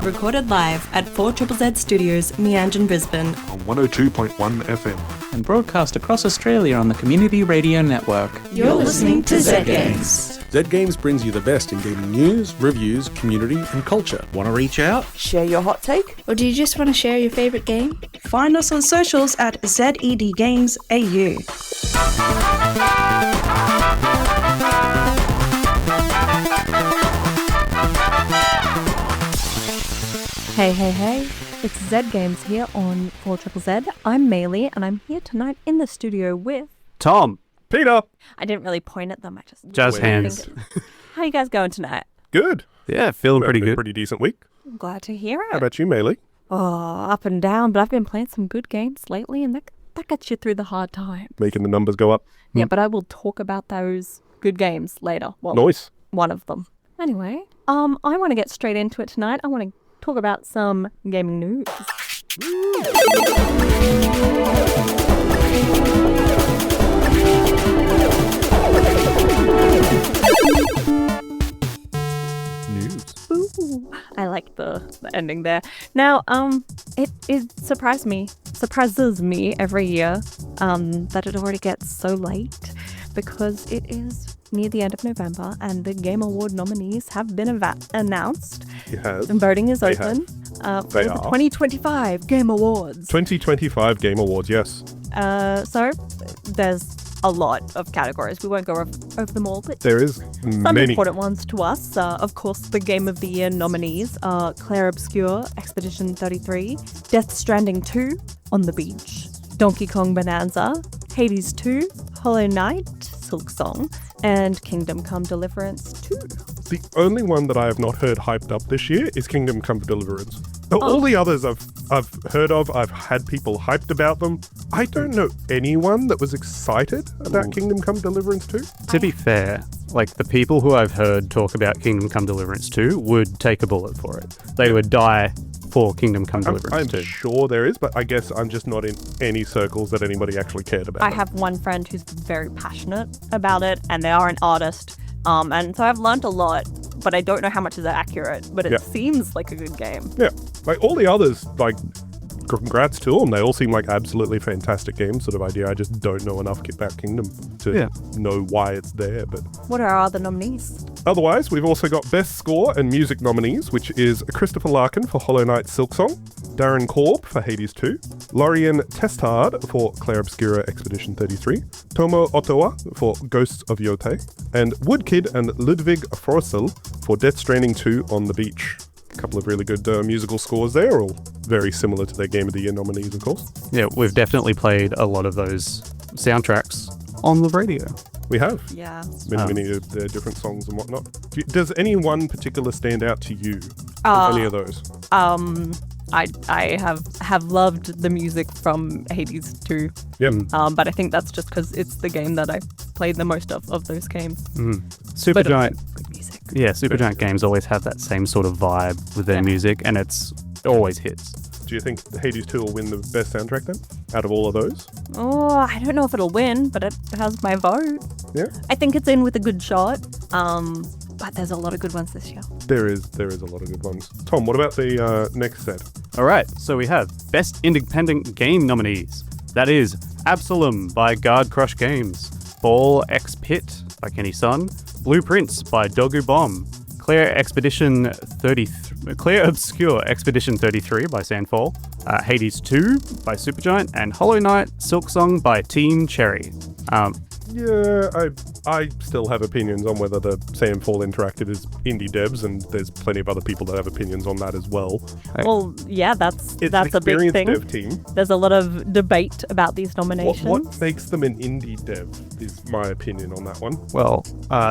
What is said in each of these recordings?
recorded live at 4ZZZ Studios, Meanjin, Brisbane. On 102.1 FM. And broadcast across Australia on the Community Radio Network. You're listening to Zed Games. Zed Games brings you the best in gaming news, reviews, community and culture. Want to reach out? Share your hot take? Or do you just want to share your favourite game? Find us on socials at Zed Games AU. Hey, it's Zed Games here on 4ZZZ. I'm Maylee, and I'm here tonight in the studio with... Tom. Peter. I didn't really point at them, I just hands. How you guys going tonight? Good. Yeah, feeling pretty good. Pretty decent week. I'm glad to hear it. How about you, Maylee? Oh, up and down, but I've been playing some good games lately, and that gets you through the hard times. Making the numbers go up. Yeah, but I will talk about those good games later. Well, Nice. One of them. Anyway, I want to get straight into it tonight. I want to talk about some gaming news. Ooh, I like the ending there. Now, it surprises me every year that it already gets so late, because it is near the end of November and the Game Award nominees have been announced. Yes. And voting is open for the 2025 Game Awards. 2025 Game Awards, yes. So there's a lot of categories. We won't go over them all, but there is some many important ones to us. Of course, the Game of the Year nominees are Clair Obscur, Expedition 33, Death Stranding 2, On the Beach, Donkey Kong Bonanza, Hades 2, Hollow Knight, Silksong, and Kingdom Come Deliverance 2. The only one that I have not heard hyped up this year is Kingdom Come Deliverance. All the others I've heard of, I've had people hyped about them. I don't know anyone that was excited about Kingdom Come Deliverance 2. To be fair, like the people who I've heard talk about Kingdom Come Deliverance 2 would take a bullet for it. They would die for Kingdom Come Deliverance 2. I'm sure there is, but I guess I'm just not in any circles that anybody actually cared about. I have one friend who's very passionate about it, and they are an artist. And so I've learned a lot, but I don't know how much is accurate, but it seems like a good game. Yeah, like all the others, like, congrats to them. They all seem like absolutely fantastic games, sort of idea. I just don't know enough about Kingdom to know why it's there. But what are our other nominees? Otherwise, we've also got Best Score and Music nominees, which is Christopher Larkin for Hollow Knight Silksong, Darren Korb for Hades 2, Lorian Testard for Clair Obscura Expedition 33, Tomo Ottawa for Ghosts of Yotei, and Woodkid and Ludwig Frossel for Death Stranding 2 On the Beach. A couple of really good musical scores there, all very similar to their Game of the Year nominees, of course. Yeah, we've definitely played a lot of those soundtracks on the radio. We have. Yeah. Many of their different songs and whatnot. Does any one particular stand out to you? Any of those? I have loved the music from Hades 2. Yep. But I think that's just because it's the game that I played the most of those games. Supergiant. Good music. Yeah, Supergiant games always have that same sort of vibe with their music, and it always hits. Do you think Hades 2 will win the best soundtrack then, out of all of those? Oh, I don't know if it'll win, but it has my vote. Yeah. I think it's in with a good shot. But there's a lot of good ones this year. There is a lot of good ones. Tom, what about the next set? All right, so we have Best Independent Game nominees. That is Absalom by Guard Crush Games, Ball X Pit by Kenny Sun, Blueprints by Dogu Bomb, Clair Obscure Expedition 33 by Sandfall, Hades 2 by Supergiant, and Hollow Knight Silksong by Team Cherry. Yeah, I still have opinions on whether the Sandfall Interactive is indie devs, and there's plenty of other people that have opinions on that as well. Well, yeah, that's it's a big thing. Dev team. There's a lot of debate about these nominations. What makes them an indie dev is my opinion on that one. Well,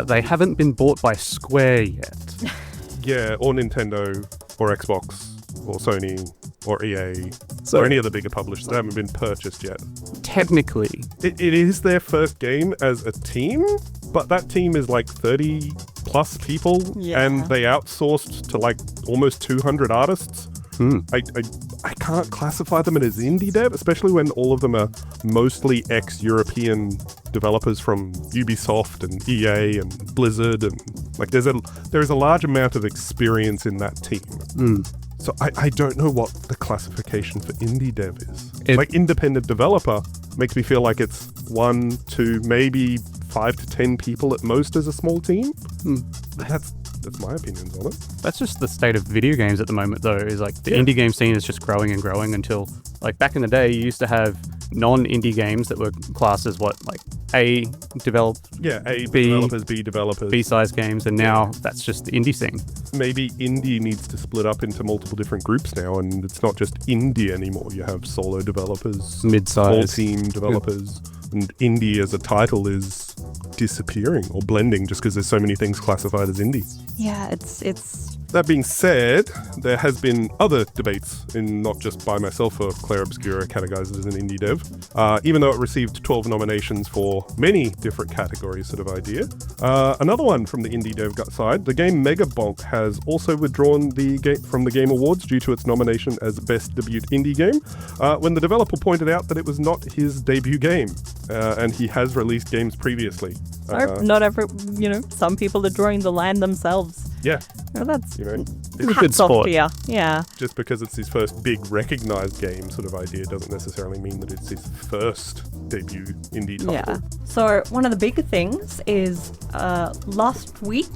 they haven't been bought by Square yet. Yeah, or Nintendo, or Xbox, or Sony, or EA, or any of the bigger publishers that haven't been purchased yet. Technically. It is their first game as a team, but that team is like 30 plus people, and they outsourced to like almost 200 artists. I can't classify them as indie dev, especially when all of them are mostly ex-European developers from Ubisoft and EA and Blizzard, and like there is a large amount of experience in that team. So I don't know what the classification for indie dev is. It- Like independent developer makes me feel like it's 1, 2, maybe 5 to 10 people at most as a small team. But that's my opinions on it. That's just the state of video games at the moment, though, is like the indie game scene is just growing and growing until, like, back in the day, you used to have non-indie games that were classed as A Developers, B developers. B-size games, and now that's just the indie scene. Maybe indie needs to split up into multiple different groups now, and it's not just indie anymore. You have solo developers, Mid-size. small team developers, and indie as a title is disappearing or blending just because there's so many things classified as indie. Yeah, it's That being said, there has been other debates, in not just by myself, for Claire Obscura categorized as an indie dev, even though it received 12 nominations for many different categories sort of idea. Another one from the indie dev side, the game Mega Bonk has also withdrawn from the Game Awards due to its nomination as Best Debut Indie Game, when the developer pointed out that it was not his debut game, and he has released games previously. not every, some people are drawing the line themselves. Yeah. That's It's a good hats off sport. to you. Yeah. Just because it's his first big recognized game sort of idea doesn't necessarily mean that it's his first debut indie title. Yeah. So one of the bigger things is last week,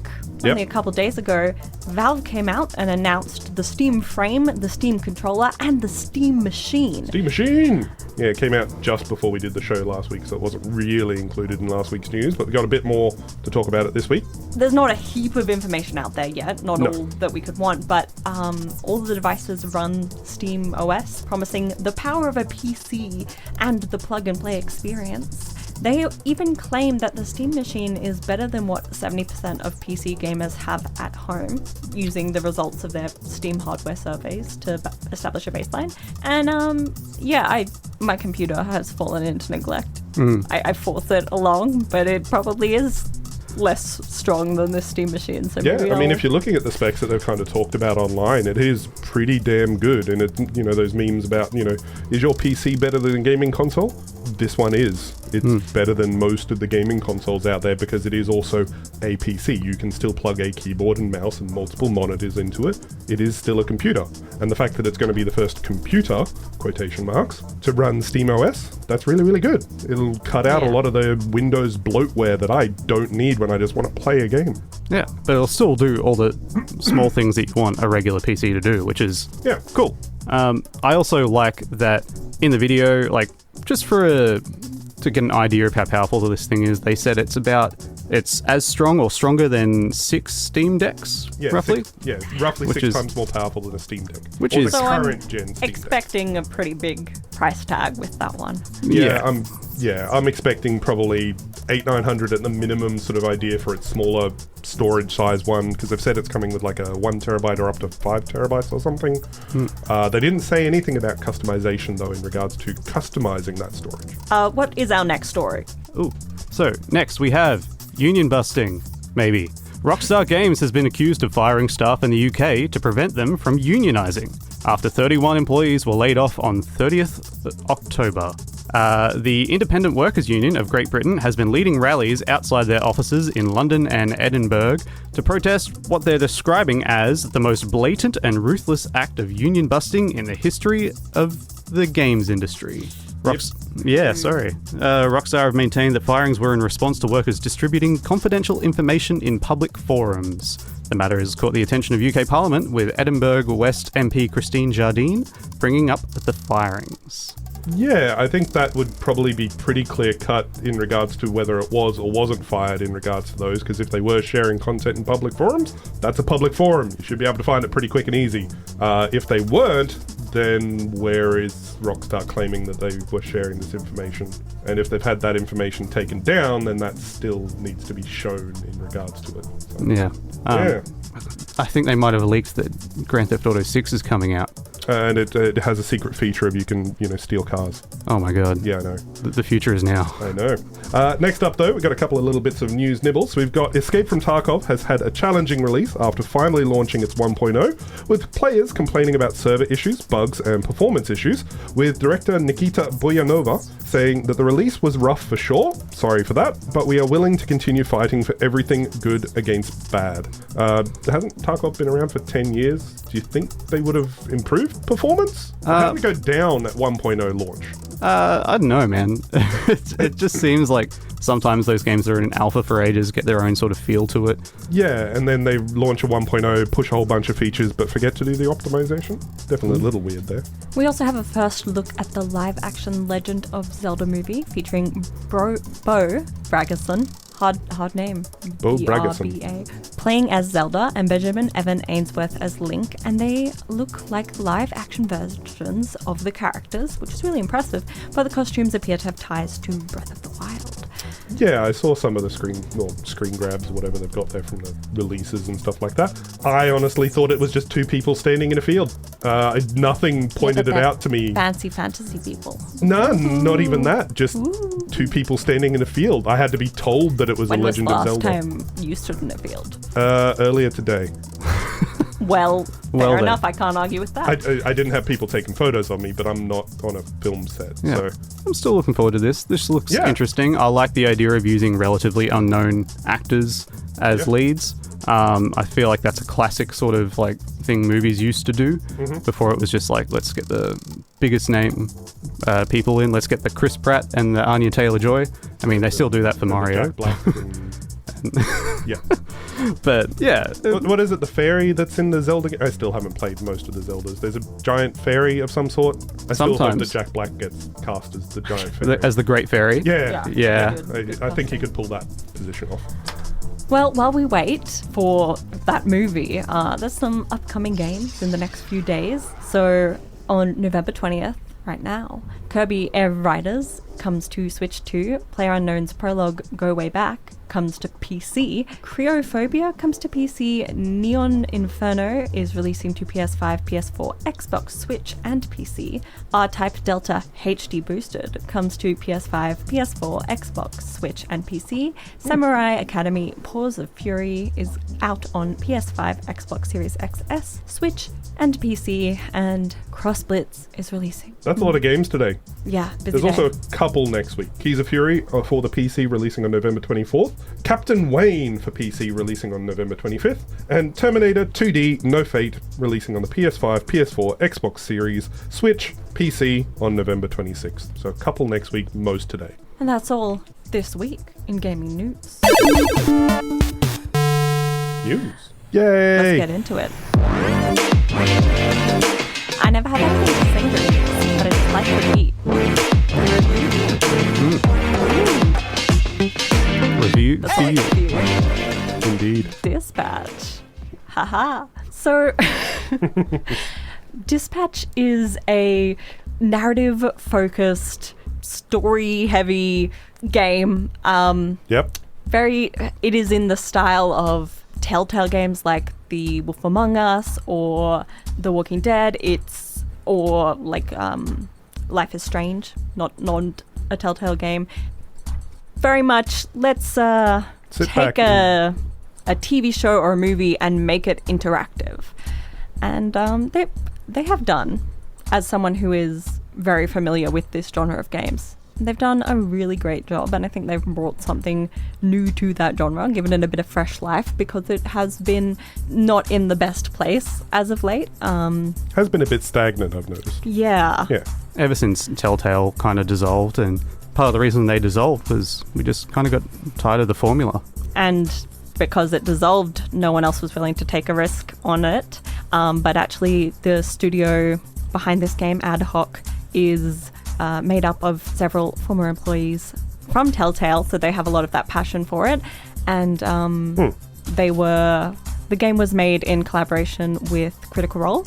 only a couple days ago, Valve came out and announced the Steam Frame, the Steam Controller, and the Steam Machine. Steam Machine! Yeah, it came out just before we did the show last week, so it wasn't really included in last week's news, but we got a bit more to talk about it this week. There's not a heap of information out there yet, not No. all that we could want, but all of the devices run Steam OS, promising the power of a PC and the plug-and-play experience. They even claim that the Steam Machine is better than what 70% of PC gamers have at home, using the results of their Steam hardware surveys to establish a baseline. And my computer has fallen into neglect. I force it along, but it probably is less strong than the Steam Machine. So Yeah, maybe I mean, I'll- if you're looking at the specs that they've kind of talked about online, it is pretty damn good. And it, those memes about, is your PC better than a gaming console? This one is. It's better than most of the gaming consoles out there because it is also a PC. You can still plug a keyboard and mouse and multiple monitors into it. It is still a computer. And the fact that it's going to be the first computer, quotation marks, to run SteamOS, that's really, really good. It'll cut out a lot of the Windows bloatware that I don't need when I just want to play a game. Yeah, but it'll still do all the small things that you want a regular PC to do, which is Yeah, cool. I also like that in the video, like, just to get an idea of how powerful this thing is, they said it's as strong or stronger than 6 Steam Decks, Yeah, roughly. Roughly Which 6 is- times more powerful than a Steam Deck. Which or is- the So I'm current gen Steam Deck. expecting a pretty big price tag with that one. I'm expecting probably 800-900 at the minimum sort of idea for its smaller storage size one, because they've said it's coming with like a 1 terabyte or up to 5 terabytes or something. They didn't say anything about customization though in regards to customizing that storage. What is our next story? Ooh. So, next we have union busting, maybe. Rockstar Games has been accused of firing staff in the UK to prevent them from unionising, after 31 employees were laid off on 30th October. The Independent Workers' Union of Great Britain has been leading rallies outside their offices in London and Edinburgh to protest what they're describing as the most blatant and ruthless act of union busting in the history of the games industry. Rockstar have maintained that firings were in response to workers distributing confidential information in public forums. The matter has caught the attention of UK Parliament, with Edinburgh West MP Christine Jardine bringing up the firings. Yeah, I think that would probably be pretty clear cut in regards to whether it was or wasn't fired in regards to those, because if they were sharing content in public forums, that's a public forum. You should be able to find it pretty quick and easy. If they weren't, then where is Rockstar claiming that they were sharing this information? And if they've had that information taken down, then that still needs to be shown in regards to it. So, Yeah. yeah. I think they might have leaked that Grand Theft Auto 6 is coming out. And it has a secret feature of you can, steal cars. Oh my god. Yeah, I know. The future is now. I know. Next up, though, we've got a couple of little bits of news nibbles. We've got Escape from Tarkov has had a challenging release after finally launching its 1.0, with players complaining about server issues, bugs, and performance issues, with director Nikita Boyanova saying that the release was rough for sure, sorry for that, but we are willing to continue fighting for everything good against bad. Hasn't Tarkov been around for 10 years? Do you think they would have improved performance? How did it go down at 1.0 launch? I don't know, man. It just seems like sometimes those games are in alpha for ages, get their own sort of feel to it. Yeah, and then they launch a 1.0, push a whole bunch of features, but forget to do the optimization. Definitely a little weird there. We also have a first look at the live-action Legend of Zelda movie featuring Bo Bragason. Hard name. Bo Bragason. BRBA. Playing as Zelda and Benjamin Evan Ainsworth as Link, and they look like live-action versions of the characters, which is really impressive, but the costumes appear to have ties to Breath of the Wild. Yeah, I saw some of the screen grabs or whatever they've got there from the releases and stuff like that. I honestly thought it was just two people standing in a field. Nothing pointed it out to me. Fancy fantasy people. No, not even that. Just two people standing in a field. I had to be told that it was a Legend of Zelda. When was the last time you stood in a field? Earlier today. Well, fair enough. I can't argue with that. I didn't have people taking photos of me, but I'm not on a film set. Yeah. So I'm still looking forward to this. This looks interesting. I like the idea of using relatively unknown actors as leads. I feel like that's a classic sort of like thing movies used to do. Before it was just like, let's get the biggest name people in. Let's get the Chris Pratt and the Anya Taylor-Joy. I mean, they still do that for Mario. Jack Black yeah. But yeah. What is it? The fairy that's in the Zelda game? I still haven't played most of the Zeldas. There's a giant fairy of some sort. I still hope that Jack Black gets cast as the giant fairy. As the Great Fairy? Yeah. Good I think he could pull that position off. Well, while we wait for that movie, there's some upcoming games in the next few days. So on November 20th, right now, Kirby Air Riders comes to Switch 2, PlayerUnknown's Prologue Go Way Back comes to PC, Cryophobia comes to PC, Neon Inferno is releasing to PS5, PS4, Xbox, Switch, and PC, R-Type Delta HD Boosted comes to PS5, PS4, Xbox, Switch, and PC, Samurai Academy Paws of Fury is out on PS5, Xbox Series XS, Switch, and PC, and Cross Blitz is releasing. That's a lot of games today. Yeah, busy There's day. also a couple next week. Keys of Fury for the PC releasing on November 24th. Captain Wayne for PC releasing on November 25th. And Terminator 2D No Fate releasing on the PS5, PS4, Xbox Series, Switch, PC on November 26th. So a couple next week, most today. And that's all this week in gaming news. News. Yay! Let's get into it. I never have anything to sing during this, but I just like the beat. Review That's for all I you. can do. Indeed. Dispatch. Haha. So, Dispatch is a narrative-focused, story-heavy game. Yep. It is in the style of Telltale games like The Wolf Among Us or The Walking Dead. Or like Life is Strange, not a Telltale game. Very much, let's take a TV show or a movie and make it interactive. And they have done, as someone who is very familiar with this genre of games. They've done a really great job, and I think they've brought something new to that genre, given it a bit of fresh life, because it has been not in the best place as of late. Has been a bit stagnant, I've noticed. Yeah. Yeah. Ever since Telltale kind of dissolved, and part of the reason they dissolved was we just kind of got tired of the formula. And because it dissolved, no one else was willing to take a risk on it. But actually, the studio behind this game, Adhoc, is made up of several former employees from Telltale, so they have a lot of that passion for it. And the game was made in collaboration with Critical Role,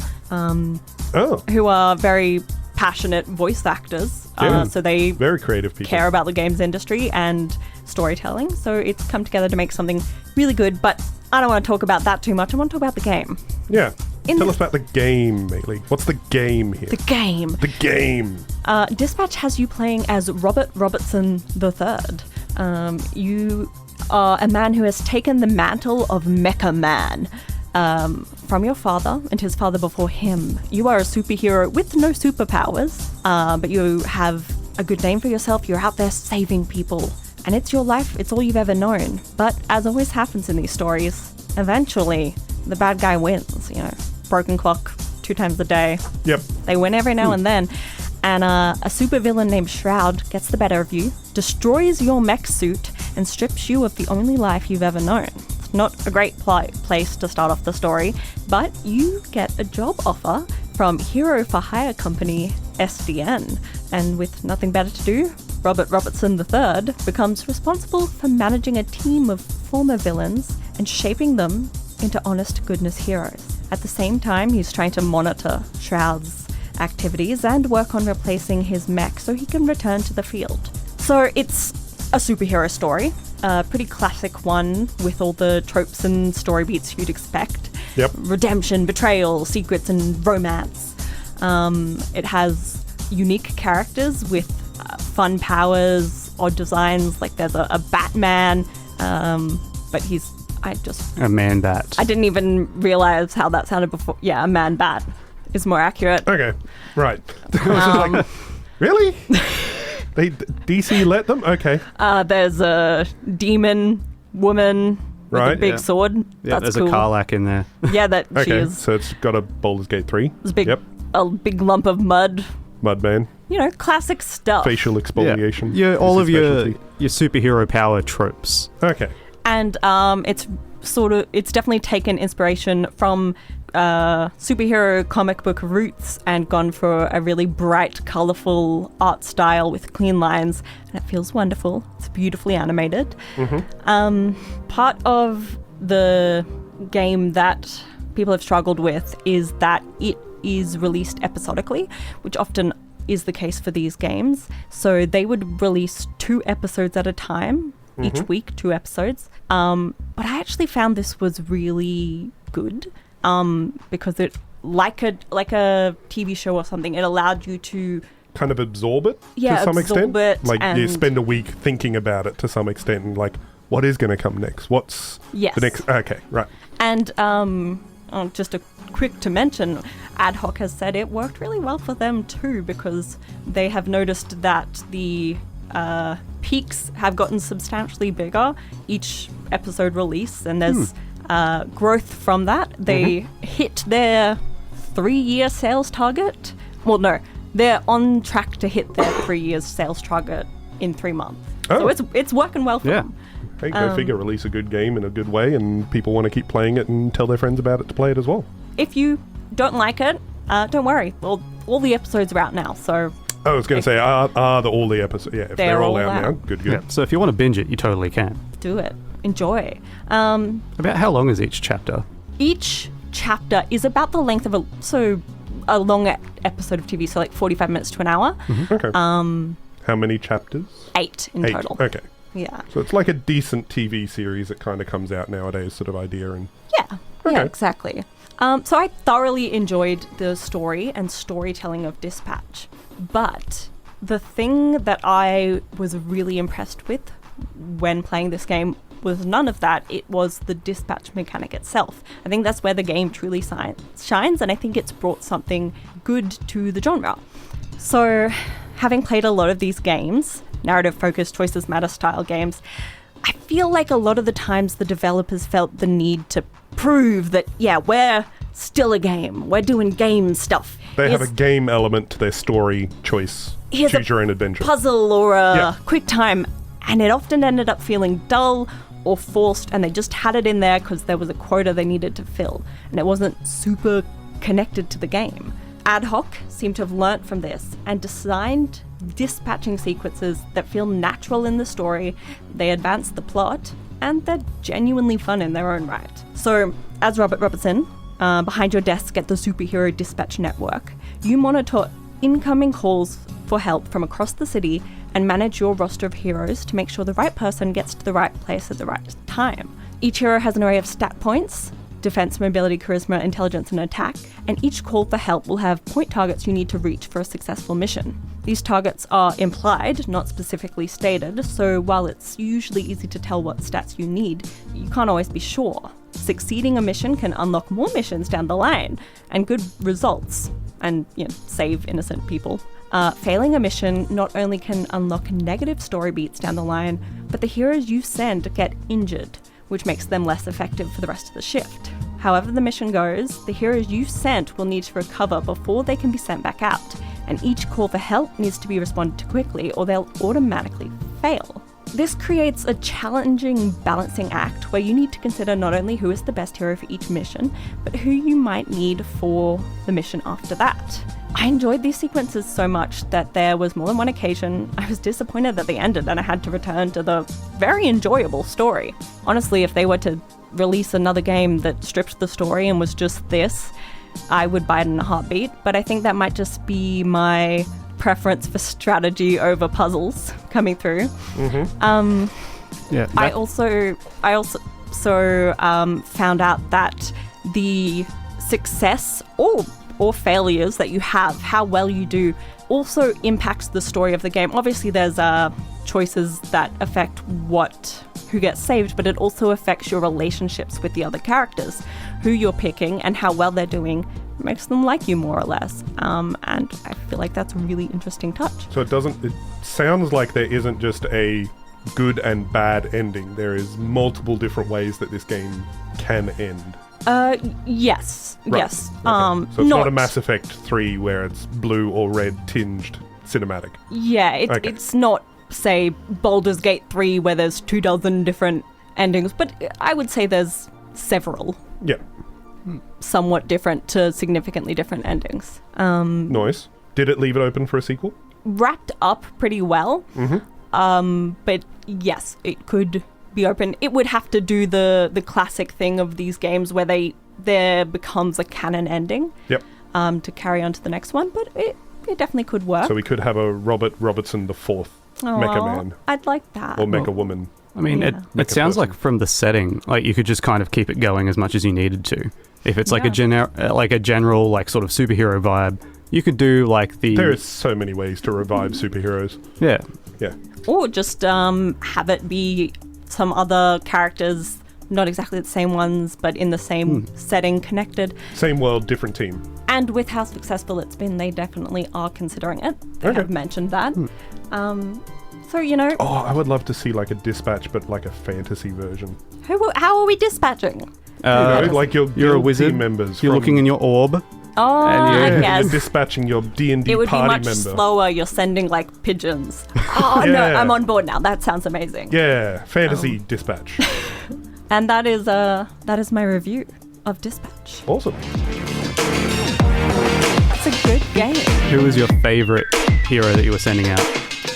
who are very passionate voice actors. So they very creative people. Care about the games industry and storytelling. So it's come together to make something really good. But I don't want to talk about that too much. I want to talk about the game. Yeah. Tell us about the game, Maylee. What's the game here? The game. The game. Dispatch has you playing as Robert Robertson III. You are a man who has taken the mantle of Mecha Man from your father and his father before him. You are a superhero with no superpowers, but you have a good name for yourself. You're out there saving people. And it's your life, it's all you've ever known. But as always happens in these stories, eventually the bad guy wins, broken clock 2 times a day. Yep. They win every now and then. And a supervillain named Shroud gets the better of you, destroys your mech suit, and strips you of the only life you've ever known. It's not a great place to start off the story, but you get a job offer from hero for hire company SDN. And with nothing better to do, Robert Robertson III becomes responsible for managing a team of former villains and shaping them into honest goodness heroes. At the same time, he's trying to monitor Shroud's activities and work on replacing his mech so he can return to the field. So it's a superhero story, a pretty classic one with all the tropes and story beats you'd expect. Yep. Redemption, betrayal, secrets, and romance. It has unique characters with fun powers, odd designs, like there's a Batman, but he's a man bat. I didn't even realize how that sounded before. Yeah, a man bat is more accurate. Okay, right. Like, really? DC let them? Okay. There's a demon woman with Right, a big yeah. sword. Yeah, That's there's cool. a Karlak in there. Yeah, that she Okay, is. so it's got a Baldur's Gate 3. There's a big, Yep. a big lump of mud. Mudman. Classic stuff. Facial exfoliation. Yeah, is all his of your specialty. superhero power tropes. Okay. And it's definitely taken inspiration from superhero comic book roots and gone for a really bright, colourful art style with clean lines, and it feels wonderful. It's beautifully animated. Part of the game that people have struggled with is that it is released episodically, which often is the case for these games. So they would release 2 episodes at a time, each week, 2 episodes. But I actually found this was really good because it, like a TV show or something, it allowed you to Kind of absorb it Yeah, to some absorb extent. it Like you and- spend a week thinking about it to some extent and like, what is going to come next? What's Yes. the next? Okay, right. And just a quick to mention, Adhoc has said it worked really well for them too, because they have noticed that the peaks have gotten substantially bigger each episode release, and there's growth from that. They hit their 3-year sales target. Well, no, they're on track to hit their 3 years sales target in 3 months. Oh. So it's working well for Yeah. them. Hey, go figure, release a good game in a good way and people want to keep playing it and tell their friends about it to play it as well. If you don't like it, don't worry. Well, all the episodes are out now, so I was going to say, are all the episodes? Yeah, if they're all out now, good. Yeah. So if you want to binge it, you totally can. do it. Enjoy. About how long is each chapter? Each chapter is about the length of a long episode of TV, so like 45 minutes to an hour. Okay. How many chapters? 8 in 8. total. Okay. Yeah. So it's like a decent TV series that kind of comes out nowadays, sort of idea. And Yeah. Okay. Yeah, exactly. So I thoroughly enjoyed the story and storytelling of Dispatch. But the thing that I was really impressed with when playing this game was none of that. It was the dispatch mechanic itself. I think that's where the game truly shines, and I think it's brought something good to the genre. So, having played a lot of these games, narrative-focused choices matter style games, I feel like a lot of the times the developers felt the need to prove that, yeah, we're still a game. We're doing game stuff. they have a game element to their story choice. Here's Choose a your own adventure. puzzle or a Yeah. quick time, and it often ended up feeling dull or forced, and they just had it in there because there was a quota they needed to fill, and it wasn't super connected to the game. Adhoc seemed to have learnt from this and designed dispatching sequences that feel natural in the story, they advance the plot, and they're genuinely fun in their own right. So, as Robert Robertson, behind your desk at the Superhero Dispatch Network, you monitor incoming calls for help from across the city and manage your roster of heroes to make sure the right person gets to the right place at the right time. Each hero has an array of stat points defense, mobility, charisma, intelligence, and attack, and each call for help will have point targets you need to reach for a successful mission. These targets are implied, not specifically stated, so while it's usually easy to tell what stats you need, you can't always be sure. Succeeding a mission can unlock more missions down the line, and good results, and save innocent people. Failing a mission not only can unlock negative story beats down the line, but the heroes you send get injured, which makes them less effective for the rest of the shift. However the mission goes, the heroes you sent will need to recover before they can be sent back out, and each call for help needs to be responded to quickly or they'll automatically fail. This creates a challenging balancing act where you need to consider not only who is the best hero for each mission, but who you might need for the mission after that. I enjoyed these sequences so much that there was more than one occasion I was disappointed that they ended and I had to return to the very enjoyable story. Honestly, if they were to release another game that stripped the story and was just this, I would buy it in a heartbeat, but I think that might just be my preference for strategy over puzzles coming through. I also found out that the success or failures that you have, how well you do, also impacts the story of the game. Obviously, there's choices that affect who gets saved, but it also affects your relationships with the other characters, who you're picking and how well they're doing makes them like you more or less. And I feel like that's a really interesting touch. So it sounds like there isn't just a good and bad ending. There is multiple different ways that this game can end. Yes. Right. Yes. Okay. So it's not a Mass Effect 3 where it's blue or red tinged cinematic. Yeah, it's not, say, Baldur's Gate 3 where there's 24 different endings, but I would say there's several. Yeah. Somewhat different to significantly different endings. Nice. Did it leave it open for a sequel? Wrapped up pretty well. But yes, it could be open. It would have to do the classic thing of these games where there becomes a canon ending. Yep. To carry on to the next one, but it definitely could work. So we could have a Robert Robertson the Fourth Mecha Man. I'd like that. Or Mecha Woman. I mean, it sounds like from the setting, like you could just kind of keep it going as much as you needed to. If it's like a general like sort of superhero vibe, you could do like the... There are so many ways to revive superheroes. Yeah. Yeah. Or just have it be some other characters, not exactly the same ones, but in the same setting, connected. Same world, different team. And with how successful it's been, they definitely are considering it. They have mentioned that. So, Oh, I would love to see like a Dispatch, but like a fantasy version. How are we dispatching? Like your a wizard. team members. You're looking in your orb. Oh, and yes. You're dispatching your D&D it would party be much member. slower. You're sending like pigeons. Oh no, I'm on board now. That sounds amazing. Yeah, fantasy Dispatch. And that is my review of Dispatch. Awesome. It's a good game. Who was your favorite hero that you were sending out?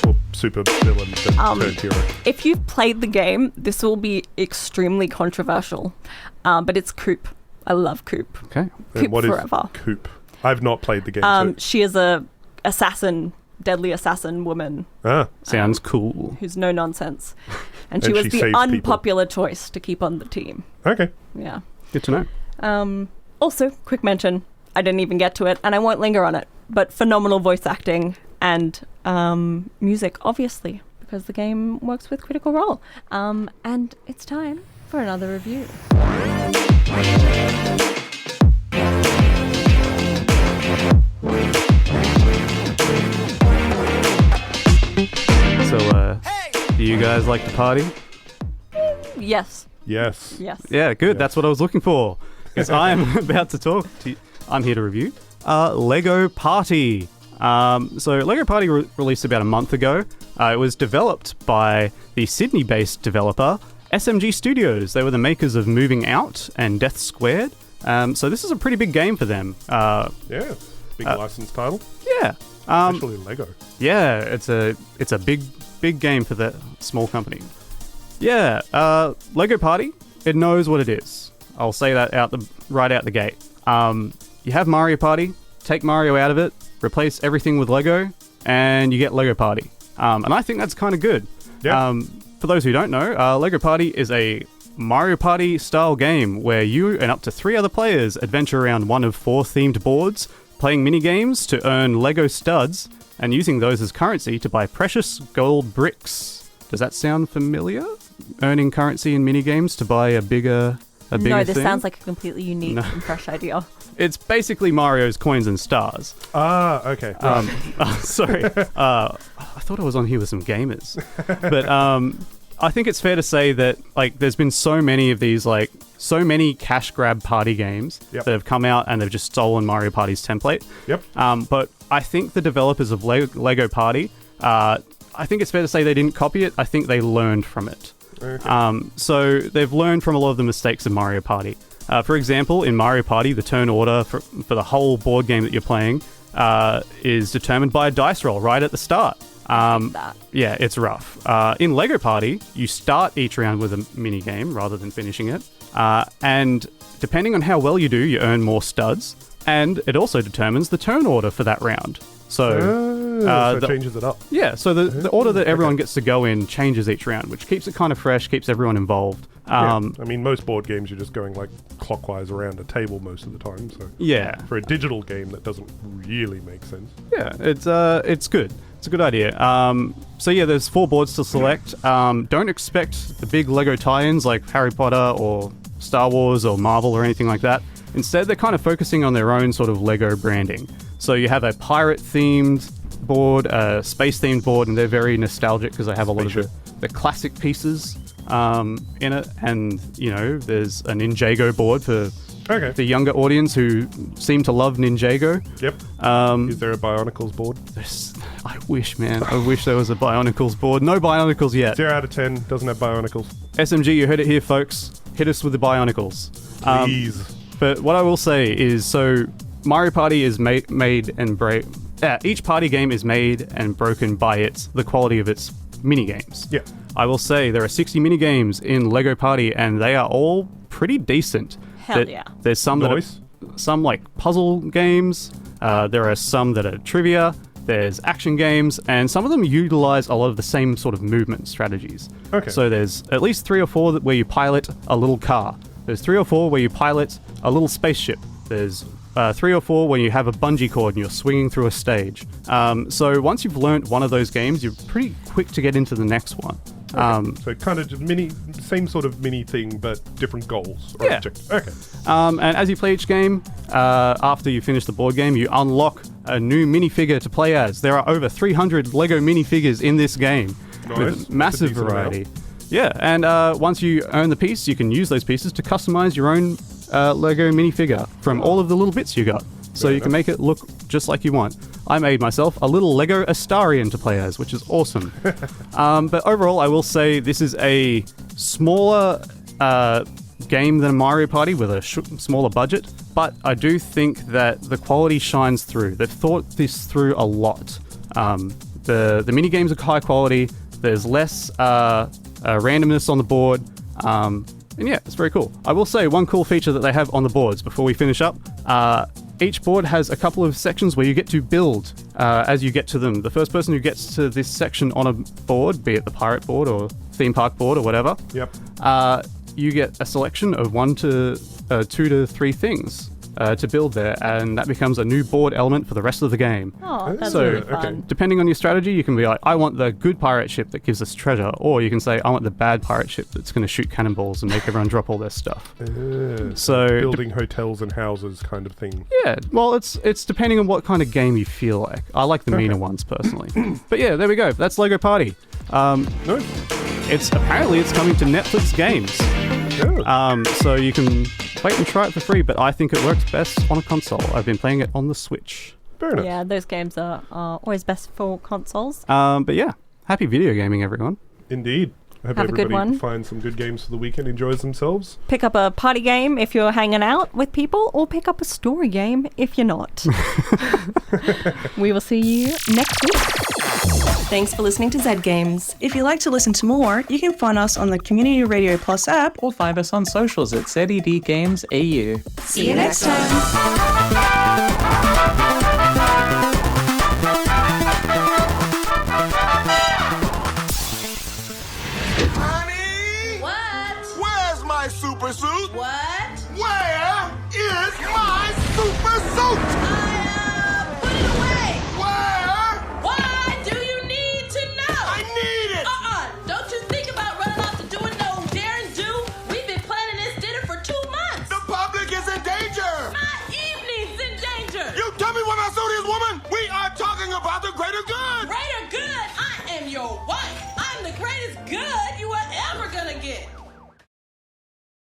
Or super villain third hero. If you've played the game, this will be extremely controversial, but it's Coop. I love Coop. Okay. Coop what forever. Is Coop? I've not played the game. She is a deadly assassin woman. Sounds cool. Who's no nonsense. And she And was she the saves unpopular choice to keep on the team. Okay. Yeah. Good to know. Also, quick mention, I didn't even get to it, and I won't linger on it, but phenomenal voice acting and music, obviously, because the game works with Critical Role. And it's time for another review. So, do you guys like to party? Yes. Yes. Yeah, good. That's what I was looking for. Because I'm about to talk to you. I'm here to review Lego Party. So Lego Party released about a month ago. It was developed by the Sydney-based developer SMG Studios. They were the makers of Moving Out and Death Squared. So this is a pretty big game for them. Yeah. Big licensed title. Yeah. Especially Lego. Yeah, it's a big game for that small company. Yeah, Lego Party, it knows what it is. I'll say that right out the gate. You have Mario Party, take Mario out of it, replace everything with Lego, and you get Lego Party. And I think that's kind of good. Yeah. For those who don't know, Lego Party is a Mario Party style game where you and up to 3 other players adventure around one of 4 themed boards, playing mini-games to earn Lego studs and using those as currency to buy precious gold bricks. Does that sound familiar? Earning currency in mini-games to buy a bigger No, this thing? sounds like a completely unique and fresh idea. It's basically Mario's coins and stars. Ah, okay. Sorry. I thought I was on here with some gamers. But I think it's fair to say that like there's been so many of these so many cash grab party games Yep. that have come out and they've just stolen Mario Party's template. Yep. But I think the developers of Lego Party, I think it's fair to say they didn't copy it. I think they learned from it. Okay. So they've learned from a lot of the mistakes of Mario Party. For example, in Mario Party, the turn order for the whole board game that you're playing is determined by a dice roll right at the start. Yeah, it's rough. In Lego Party, you start each round with a mini game rather than finishing it. And depending on how well you do, you earn more studs. And it also determines the turn order for that round. So it changes it up. yeah, so the order that everyone gets to go in changes each round, which keeps it kind of fresh, keeps everyone involved. Yeah. I mean, most board games, you're just going like clockwise around a table most of the time. So Yeah. for a digital game, that doesn't really make sense. Yeah, it's good. It's a good idea. So yeah, there's 4 boards to select. Don't expect the big Lego tie-ins like Harry Potter or Star Wars or Marvel or anything like that. Instead, they're kind of focusing on their own sort of Lego branding. So you have a pirate-themed board, a space-themed board, and they're very nostalgic because they have a lot of the classic pieces in it. And, there's a Ninjago board for the younger audience who seem to love Ninjago. Yep. Is there a Bionicles board? I wish, man. I wish there was a Bionicles board. No Bionicles yet. 0 out of 10 doesn't have Bionicles. SMG, you heard it here, folks. Hit us with the Bionicles. Please. But what I will say is, so Mario Party is made and each party game is made and broken by the quality of its mini games. Yeah. I will say there are 60 mini games in Lego Party, and they are all pretty decent. Hell yeah. There's some Nice. some like puzzle games. There are some that are trivia. There's action games, and some of them utilize a lot of the same sort of movement strategies. Okay. So there's at least 3 or 4 where you pilot a little car. There's 3 or 4 where you pilot a little spaceship. There's 3 or 4 where you have a bungee cord and you're swinging through a stage. So once you've learnt one of those games, you're pretty quick to get into the next one. So kind of just same sort of mini thing, but different goals or Yeah. objectives. Okay. And as you play each game, after you finish the board game, you unlock a new minifigure to play as. There are over 300 Lego minifigures in this game Nice. with That's a massive decent amount. variety. Yeah, and once you earn the piece, you can use those pieces to customize your own Lego minifigure from all of the little bits you got. So Fair you can enough. make it look just like you want. I made myself a little Lego Astarion to play as, which is awesome. But overall, I will say this is a smaller game than Mario Party with a smaller budget, but I do think that the quality shines through. They've thought this through a lot. The mini games are high quality. There's less randomness on the board. And yeah, it's very cool. I will say one cool feature that they have on the boards before we finish up. Each board has a couple of sections where you get to build as you get to them. The first person who gets to this section on a board, be it the pirate board or theme park board or whatever, Yep. you get a selection of 1 to 2 to 3 things to build there, and that becomes a new board element for the rest of the game. Oh, that's So, really fun. okay. Depending on your strategy, you can be like, I want the good pirate ship that gives us treasure, or you can say, I want the bad pirate ship that's going to shoot cannonballs and make everyone drop all their stuff. So, building hotels and houses kind of thing. yeah, well, it's depending on what kind of game you feel like. I like the meaner ones personally. But yeah, there we go. That's Lego Party. Nice. It's coming to Netflix games. Yeah. So you can wait and try it for free, but I think it works best on a console. I've been playing it on the Switch. Fair enough. Yeah, those games are always best for consoles. But yeah, happy video gaming, everyone. Indeed. I hope Have a good everybody one. finds some good games for the weekend, enjoys themselves. Pick up a party game if you're hanging out with people, or pick up a story game if you're not. We will see you next week. Thanks for listening to Zed Games. If you'd like to listen to more, you can find us on the Community Radio Plus app. Or find us on socials at Zed Games AU. See you next time. Honey? What? Where's about the greater good? Greater good? I am your wife. I'm the greatest good you are ever gonna get.